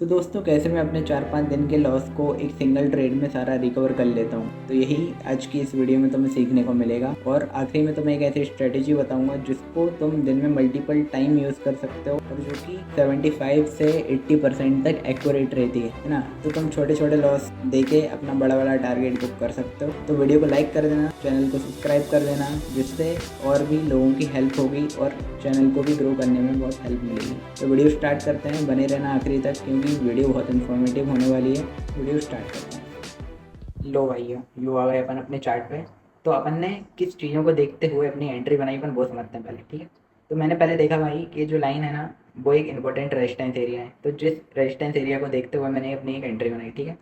तो दोस्तों कैसे मैं अपने 4-5 दिन के लॉस को एक सिंगल ट्रेड में सारा रिकवर कर लेता हूँ, तो यही आज की इस वीडियो में तुम्हें सीखने को मिलेगा। और आखिरी में तुम्हें एक ऐसी स्ट्रेटेजी बताऊंगा जिसको तुम दिन में मल्टीपल टाइम यूज़ कर सकते हो और जो कि 75 से 80% तक एक्यूरेट रहती है ना। तो तुम छोटे छोटे लॉस देके अपना बड़ा बड़ा टारगेट बुक कर सकते हो। तो वीडियो को लाइक कर देना, चैनल को सब्सक्राइब कर देना, जिससे और भी लोगों की हेल्प होगी और चैनल को भी ग्रो करने में बहुत हेल्प मिलेगी। तो वीडियो स्टार्ट करते हैं, बने रहना आखिरी तक क्योंकि वीडियो बहुत इन्फॉर्मेटिव होने वाली है। वीडियो स्टार्ट करते हैं। लो भाइयों, यू आ गए अपन अपने चार्ट पे। तो अपन ने किस चीज़ों को देखते हुए अपनी एंट्री बनाई अपन वो समझते हैं पहले, ठीक है। तो मैंने पहले देखा भाई कि जो लाइन है ना वो एक इंपॉर्टेंट रेजिस्टेंस एरिया है। तो जिस रेजिस्टेंस एरिया को देखते हुए मैंने अपनी एक एंट्री बनाई, ठीक है।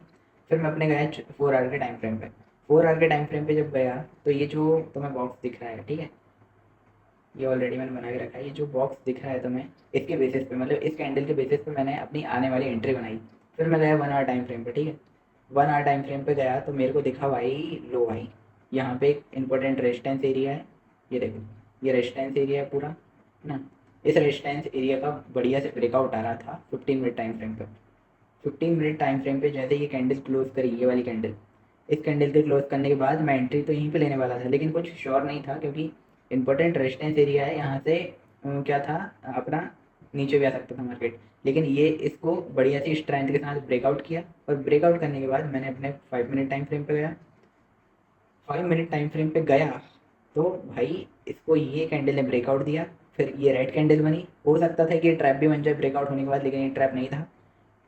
फिर मैं अपने गया 4 आवर के टाइम फ्रेम पे। 4 आवर के टाइम फ्रेम पे जब गया तो ये जो तुम्हें बॉक्स दिख रहा है, ठीक है, ये ऑलरेडी मैंने बना के रखा है। ये जो बॉक्स दिख रहा है तुम्हें, इसके बेसिस पे मतलब इस कैंडल के बेसिस पे मैंने अपनी आने वाली एंट्री बनाई। फिर मैं गया 1 आवर टाइम फ्रेम पे, ठीक है। 1 आवर टाइम फ्रेम पे गया तो मेरे को दिखा भाई लो भाई, यहाँ पे एक इंपॉर्टेंट रेजिस्टेंस एरिया है। ये देखो, ये रेजिस्टेंस एरिया है पूरा, है ना। इस रेजिस्टेंस एरिया का बढ़िया से ब्रेकआउट आ रहा था 15 मिनट टाइम फ्रेम पे। 15 मिनट टाइम फ्रेम पे जैसे ये कैंडल क्लोज करी, ये वाली कैंडल, इस कैंडल के क्लोज करने के बाद मैं एंट्री तो यहीं पे लेने वाला था, लेकिन कुछ श्योर नहीं था क्योंकि इंपॉर्टेंट रेजिस्टेंस एरिया है। यहाँ से क्या था, अपना नीचे भी आ सकता था मार्केट। लेकिन ये इसको बढ़िया सी स्ट्रेंथ के साथ ब्रेकआउट किया और ब्रेकआउट करने के बाद मैंने अपने 5 मिनट टाइम फ्रेम पे गया। 5 मिनट टाइम फ्रेम पे गया तो भाई इसको ये कैंडल ने ब्रेकआउट दिया। फिर ये रेड कैंडल बनी। हो सकता था कि ये ट्रैप भी बन जाए ब्रेकआउट होने के बाद, लेकिन ये ट्रैप नहीं था,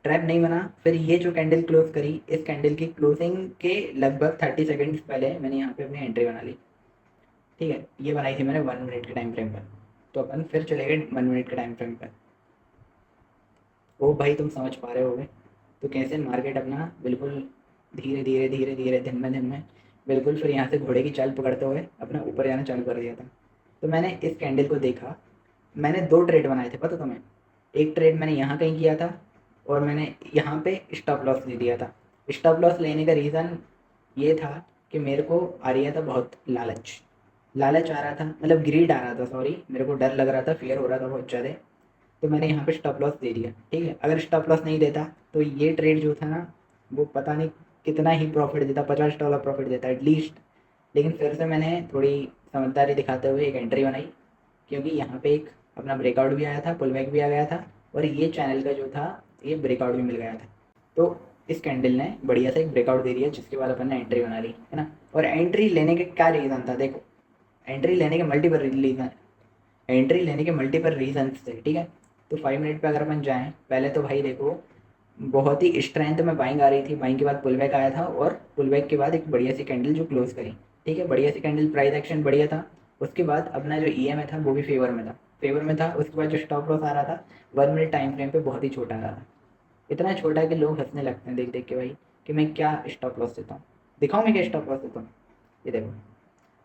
ट्रैप नहीं बना। फिर ये जो कैंडल क्लोज करी, इस कैंडल की क्लोजिंग के लगभग 30 सेकेंड्स पहले मैंने यहाँ पे अपनी एंट्री बना ली, ठीक है। ये बनाई थी मैंने 1 मिनट के टाइम फ्रेम पर। तो अपन फिर चले गए 1 मिनट के टाइम फ्रेम पर। वो भाई तुम समझ पा रहे होगे तो कैसे मार्केट अपना बिल्कुल धीरे धीरे धीरे धीरे दिन में बिल्कुल फिर यहाँ से घोड़े की चाल पकड़ते हुए अपना ऊपर जाना चालू कर दिया था। तो मैंने इस कैंडल को देखा। मैंने 2 ट्रेड बनाए थे, पता तुम्हें। एक ट्रेड मैंने यहाँ कहीं किया था और मैंने यहाँ पे स्टॉप लॉस ले लिया था। स्टॉप लॉस लेने का रीज़न ये था कि मेरे को आ रहा था बहुत लालच। लालच आ रहा था, मतलब ग्रीड आ रहा था, सॉरी, मेरे को डर लग रहा था, फियर हो रहा था बहुत ज़्यादा। तो मैंने यहाँ पे स्टॉप लॉस दे दिया, ठीक है। अगर स्टॉप लॉस नहीं देता तो ये ट्रेड जो था ना वो पता नहीं कितना ही प्रॉफिट देता, $50 प्रॉफिट देता एटलीस्ट। लेकिन फिर से मैंने थोड़ी समझदारी दिखाते हुए एक एंट्री बनाई, क्योंकि यहाँ पे एक अपना ब्रेकआउट भी आया था, पुल बैक भी आ गया था और ये चैनल का जो था ये ब्रेकआउट भी मिल गया था। तो इस कैंडल ने बढ़िया सा एक ब्रेकआउट दे दिया, जिसके बाद अपन ने एंट्री बना ली, है ना। और एंट्री लेने के क्या रीज़न था, देखो, एंट्री लेने के मल्टीपल रीज़न, एंट्री लेने के मल्टीपल रीजंस थे, ठीक है। तो 5 मिनट पे अगर अपन जाएँ, पहले तो भाई देखो बहुत ही स्ट्रेंथ में बाइंग आ रही थी। बाइंग के बाद पुल बैक आया था और पुल बैक के बाद एक बढ़िया सी कैंडल जो क्लोज करी, ठीक है। बढ़िया सी कैंडल, प्राइस एक्शन बढ़िया था। उसके बाद अपना जो EMA था वो भी फेवर में था, फेवर में था। उसके बाद जो स्टॉप लॉस आ रहा था 1 मिनट टाइम फ्रेम पे बहुत ही छोटा आ रहा था। इतना छोटा है कि लोग हंसने लगते हैं देख देख के भाई कि मैं क्या स्टॉप लॉस देता हूँ। दिखाऊँ मैं क्या स्टॉप लॉस देता हूँ, ये देखो।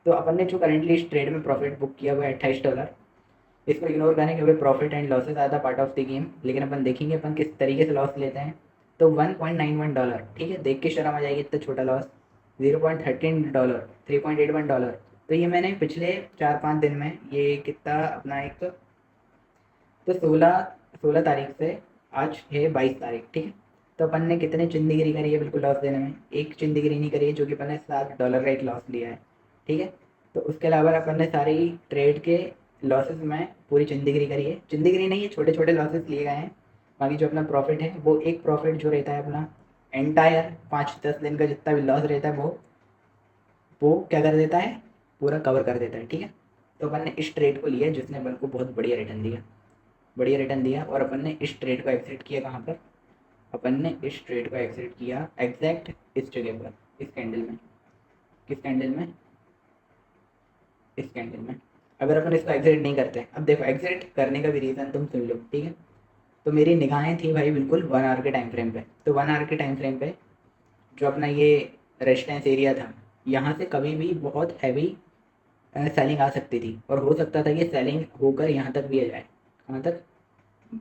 तो अपन ने जो करेंटली इस ट्रेड में प्रॉफिट बुक किया हुआ है $28। इसको इग्नोर करें क्योंकि profit and losses are the part of the game. लेकिन अपन देखेंगे अपन किस तरीके से लॉस लेते हैं। तो $1.91, ठीक है, देख के शर्म आ जाएगी इतना छोटा लॉस। $0.13, $3.81। तो ये मैंने पिछले 4-5 दिन में ये कितना अपना एक, तो 16 तारीख से आज है 22 तारीख, ठीक है। तो अपन ने कितने चिंदीगिरी करी है बिल्कुल लॉस देने में, एक चिंदीगिरी नहीं करी है, जो कि अपन ने $7 का एक लॉस लिया है, ठीक है। तो उसके अलावा अपन ने सारी ट्रेड के लॉसेस में पूरी चिंदीगिरी करी है। चिंदीगिरी नहीं है, छोटे छोटे लॉसेस लिए गए हैं। बाकी जो अपना प्रॉफिट है वो एक प्रॉफिट जो रहता है अपना एंटायर 5-10 दिन का जितना भी लॉस रहता है वो क्या कर देता है, पूरा कवर कर देता है, ठीक है। तो अपन ने इस ट्रेड को लिया जिसने अपन को बहुत बढ़िया रिटर्न दिया, बढ़िया रिटर्न दिया। और अपन ने इस ट्रेड को एग्जिट किया कहाँ पर, अपन ने इस ट्रेड को एग्जिट किया एग्जैक्ट इस जगह पर, इस कैंडल में। किस कैंडल में, इस कैंडल में। अगर अपन इसको एग्जिट नहीं करते, अब देखो एग्जिट करने का भी रीज़न तुम सुन लो, ठीक है। तो मेरी निगाहें थी भाई बिल्कुल 1 आवर के टाइम फ्रेम पे। तो 1 आवर के टाइम फ्रेम पे जो अपना ये रेजिस्टेंस एरिया था, यहाँ से कभी भी बहुत हैवी सेलिंग आ सकती थी और हो सकता था कि सेलिंग होकर यहाँ तक भी आ जाए, कहाँ तक,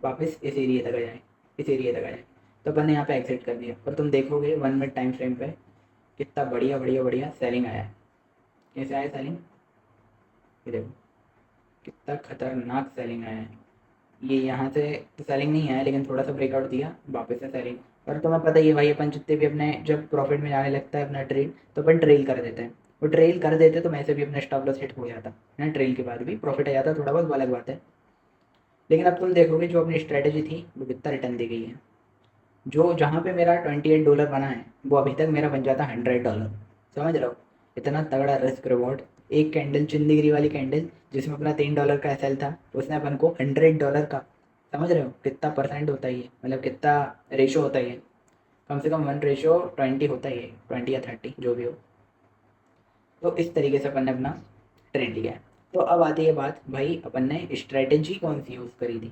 वापस इस एरिया तक आ जाए, इस एरिया तक आ जाए। तो अपन ने यहाँ पे एग्जिट कर दिया और तुम देखोगे 1 मिनट टाइम फ्रेम पे कितना बढ़िया बढ़िया बढ़िया सेलिंग आया है। कैसे आया सेलिंग, ये देखो कितना खतरनाक सेलिंग आया है। ये यहाँ से तो सेलिंग नहीं आया, लेकिन थोड़ा सा ब्रेकआउट दिया, वापस से सेलिंग। और तुम्हें पता ही है भाई, अपन जितने भी अपने जब प्रॉफिट में जाने लगता है अपना ट्रेड, तो अपन ट्रेल कर देते हैं। वो ट्रेल कर देते तो वैसे भी अपना स्टॉप लॉस हिट हो जाता है ना, ट्रेल के बाद भी प्रॉफिट आ जाता थोड़ा बहुत, वो अलग बात है। लेकिन अब तुम देखोगे जो अपनी स्ट्रैटेजी थी वो कितना रिटर्न दे गई है। जो जहाँ पे मेरा $28 बना है, वो अभी तक मेरा बन जाता $100। समझ रहे हो, इतना तगड़ा रिस्क रिवॉर्ड। एक कैंडल चुंदीगिरी वाली कैंडल जिसमें अपना $3 का एसएल था, उसने अपन को $100 का, समझ रहे हो कितना परसेंट होता ही है, मतलब कितना रेशो होता ही है। कम से कम 1:20 होता ही है, 20 या 30 जो भी हो। तो इस तरीके से अपन ने अपना ट्रेड लिया है। तो अब आती है बात भाई, अपन ने स्ट्रेटेजी कौन सी यूज़ करी थी।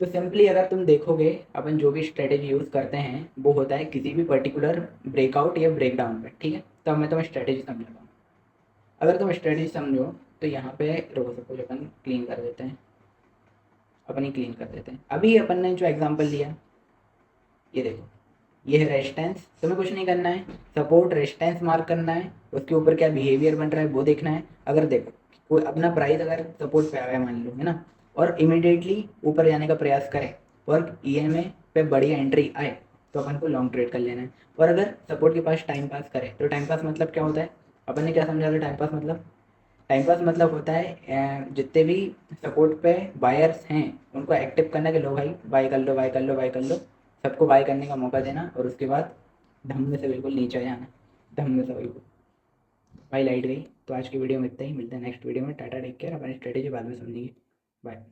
तो सिंपली अगर तुम देखोगे, अपन जो भी स्ट्रेटेजी यूज़ करते हैं वो होता है किसी भी पर्टिकुलर ब्रेकआउट या ब्रेकडाउन पे, ठीक है। तो अब मैं तुम्हें स्ट्रेटेजी समझाता हूँ। अगर तुम स्ट्रेटेजी समझो तो यहाँ पे रोको, सपोज अपन क्लीन कर देते हैं, अपन ही क्लीन कर देते हैं। अभी अपन ने जो एग्जांपल लिया, ये देखो, ये है रेजिस्टेंस। तुम्हें कुछ नहीं करना है, सपोर्ट रेजिस्टेंस मार्क करना है, उसके ऊपर क्या बिहेवियर बन रहा है वो देखना है। अगर देखो कोई अपना प्राइस अगर सपोर्ट पे आया मान लो, है ना, और इमिडिएटली ऊपर जाने का प्रयास करे और ईएमए पे बढ़िया एंट्री आए, तो अपन को लॉन्ग ट्रेड कर लेना है। और अगर सपोर्ट के पास टाइम पास करे, तो टाइम पास मतलब क्या होता है, अपन ने क्या समझा था टाइम पास मतलब। टाइम पास मतलब होता है जितने भी सपोर्ट पे बायर्स हैं उनको एक्टिव करना कि लो भाई बाय कर लो, बाय कर लो, बाय कर लो, सबको बाय करने का मौका देना, और उसके बाद धम्म से बिल्कुल नीचे जाना, धम्म से बिल्कुल। भाई लाइट गई, तो आज की वीडियो में इतना ही, मिलते हैं नेक्स्ट वीडियो में। टाटा, टेक केयर, अपनी स्ट्रेटेजी बाद में समझेंगे। बाय।